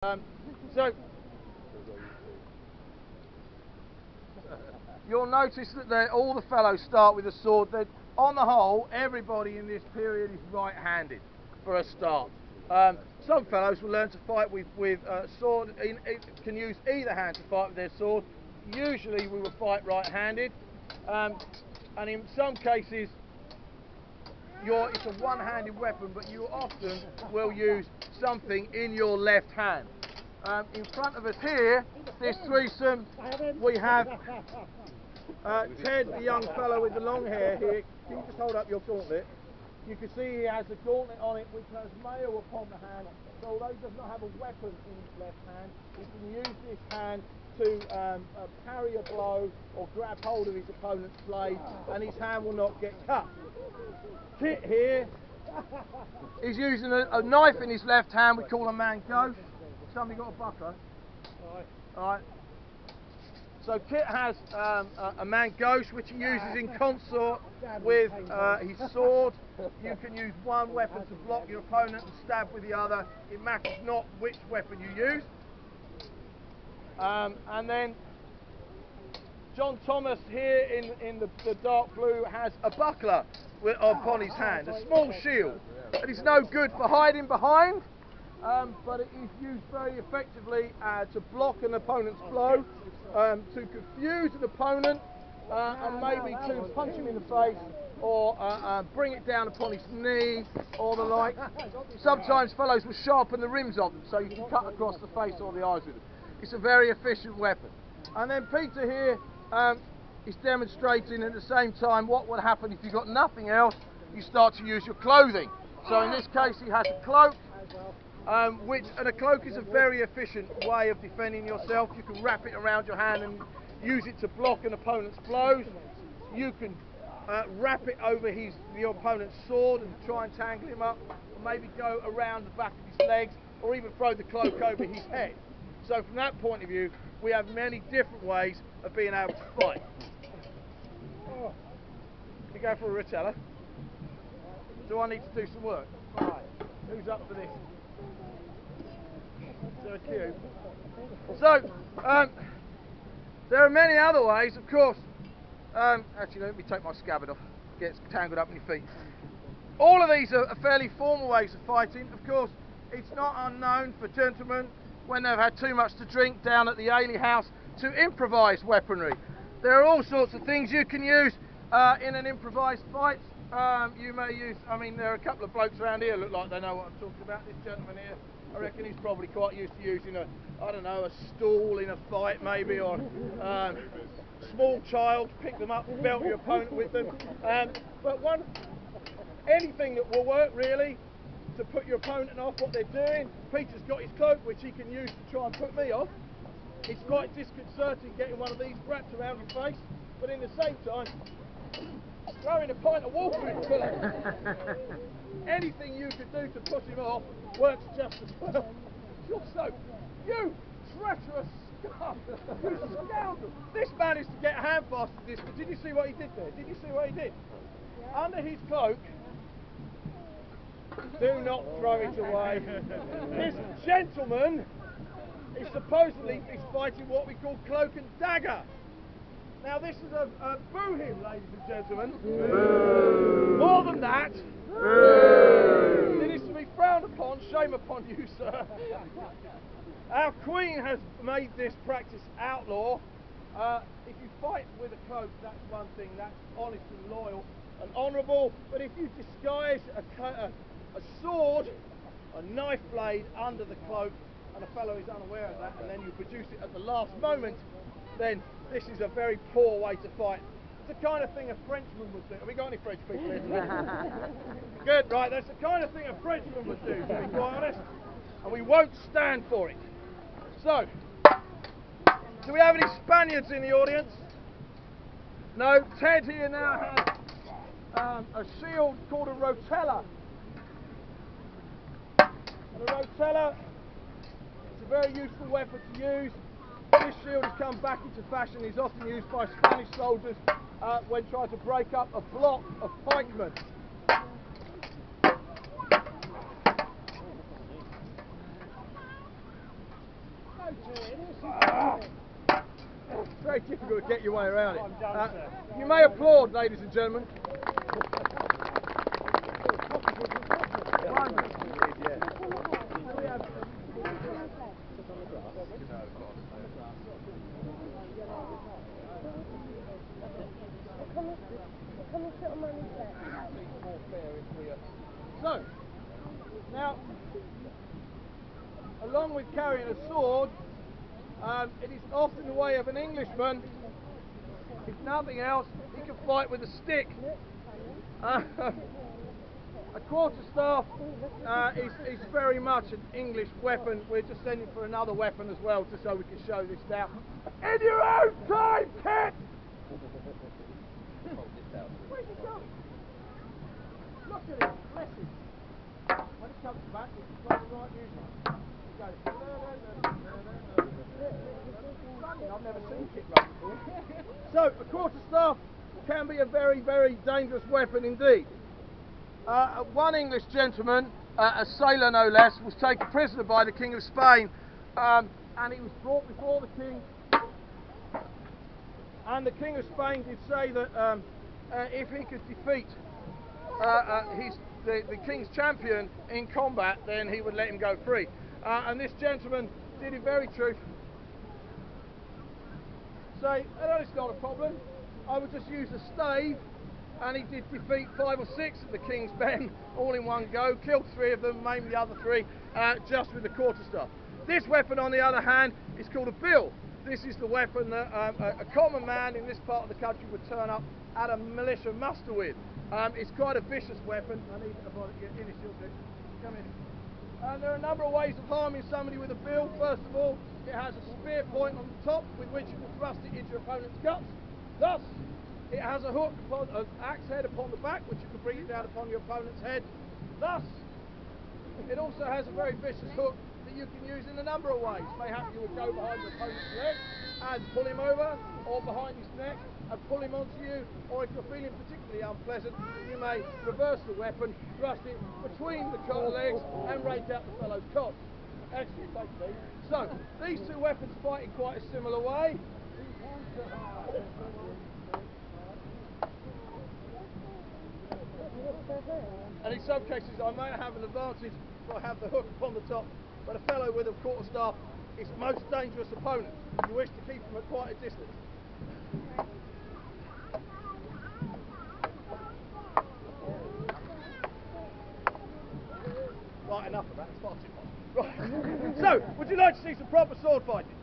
So you'll notice that all the fellows start with a sword. That on the whole, everybody in this period is right-handed for a start. Some fellows will learn to fight with a sword, can use either hand to fight with their sword. Usually we will fight right-handed, and in some cases it's a one-handed weapon, but you often will use something in your left hand. In front of us here, this threesome, we have Ted, the young fellow with the long hair here. Can you just hold up your gauntlet? You can see he has a gauntlet on it which has mail upon the hand. So although he does not have a weapon in his left hand, he can use this hand to parry a blow or grab hold of his opponent's blade, and his hand will not get cut. Kit here is using a knife in his left hand. We call a man ghost. Somebody got a buckler? Alright. So Kit has a man ghost which he uses in consort with his sword. You can use one weapon to block your opponent and stab with the other. It matters not which weapon you use. And then John Thomas here in the dark blue has a buckler upon his hand, a small shield. It is no good for hiding behind, but it is used very effectively to block an opponent's blow, to confuse an opponent, and maybe to punch him in the face, or bring it down upon his knee, or the like. Sometimes fellows will sharpen the rims of them, so you can cut across the face or the eyes with it. It's a very efficient weapon. And then Peter here is demonstrating at the same time what would happen if you got nothing else. You start to use your clothing. So in this case he has a cloak, and a cloak is a very efficient way of defending yourself. You can wrap it around your hand and use it to block an opponent's blows. You can wrap it over your opponent's sword and try and tangle him up, or maybe go around the back of his legs, or even throw the cloak over his head. So from that point of view, we have many different ways of being able to fight. You go for a Rotella? Do I need to do some work? Right. Who's up for this? Is there a queue? So, there are many other ways, of course. Actually, let me take my scabbard off. Gets tangled up in your feet. All of these are fairly formal ways of fighting. Of course, it's not unknown for gentlemen, when they've had too much to drink down at the Ale House, to improvise weaponry. There are all sorts of things you can use in an improvised fight. You may use, there are a couple of blokes around here look like they know what I'm talking about. This gentleman here, I reckon he's probably quite used to using a stool in a fight maybe, or small child, pick them up and belt your opponent with them. But anything that will work really to put your opponent off what they're doing. Peter's got his cloak which he can use to try and put me off. It's quite disconcerting getting one of these wrapped around your face, but in the same time, throwing a pint of water in the anything you could do to put him off works just as well. You treacherous scum! You scoundrel! This managed to get a hand fast to this, but did you see what he did there? Did you see what he did? Under his cloak, do not throw it away. This gentleman is supposedly fighting what we call cloak and dagger. Now this is a boo him, ladies and gentlemen. Boo. More than that, boo. It is to be frowned upon. Shame upon you, sir. Our Queen has made this practice outlaw. If you fight with a cloak, that's one thing. That's honest and loyal and honourable. But if you disguise a sword, a knife blade under the cloak, and a fellow is unaware of that, and then you produce it at the last moment, then this is a very poor way to fight. It's the kind of thing a Frenchman would do. Have we got any French people here today? Good, right, that's the kind of thing a Frenchman would do, to be quite honest. And we won't stand for it. So, do we have any Spaniards in the audience? No. Ted here now has a shield called a Rotella. And a Rotella is a very useful weapon to use. This shield has come back into fashion. Is often used by Spanish soldiers when trying to break up a block of pikemen. It's very difficult to get your way around it. You may applaud, ladies and gentlemen. So, now, along with carrying a sword, it is often the way of an Englishman. If nothing else, he can fight with a stick. A quarterstaff is very much an English weapon. We're just sending for another weapon as well, just so we can show this now. In your own time, kid! Where's he going? Look at him, bless him. When he comes back, he can play the right music. He goes. I've never seen kick run before. So, a quarterstaff can be a very, very dangerous weapon indeed. One English gentleman, a sailor no less, was taken prisoner by the King of Spain, and he was brought before the King. And the King of Spain did say that if he could defeat the King's champion in combat, then he would let him go free. And this gentleman did in very truth say, "Oh, it's not a problem. I would just use a stave," and he did defeat 5 or 6 of the King's men all in one go, killed 3 of them, maimed the other 3 just with the quarterstaff. This weapon, on the other hand, is called a bill. This is the weapon that a common man in this part of the country would turn up at a militia muster with. It's quite a vicious weapon. I need to come in. There are a number of ways of harming somebody with a bill. First of all, it has a spear point on the top with which you can thrust it into your opponent's guts. Thus, it has a hook, an axe head upon the back, which you can bring it down upon your opponent's head. Thus, it also has a very vicious hook that you can use in a number of ways. Mayhap you would go behind your opponent's leg and pull him over, or behind his neck and pull him onto you, or if you're feeling particularly unpleasant, you may reverse the weapon, thrust it between the legs and rake out the fellow's cock. Excellent, thank you. So, these 2 weapons fight in quite a similar way. And in some cases I may have an advantage if I have the hook upon the top, but a fellow with a quarterstaff is most dangerous opponent. You wish to keep him at quite a distance. Right, enough of that, it's far too hot. Right. So, would you like to see some proper sword fighting?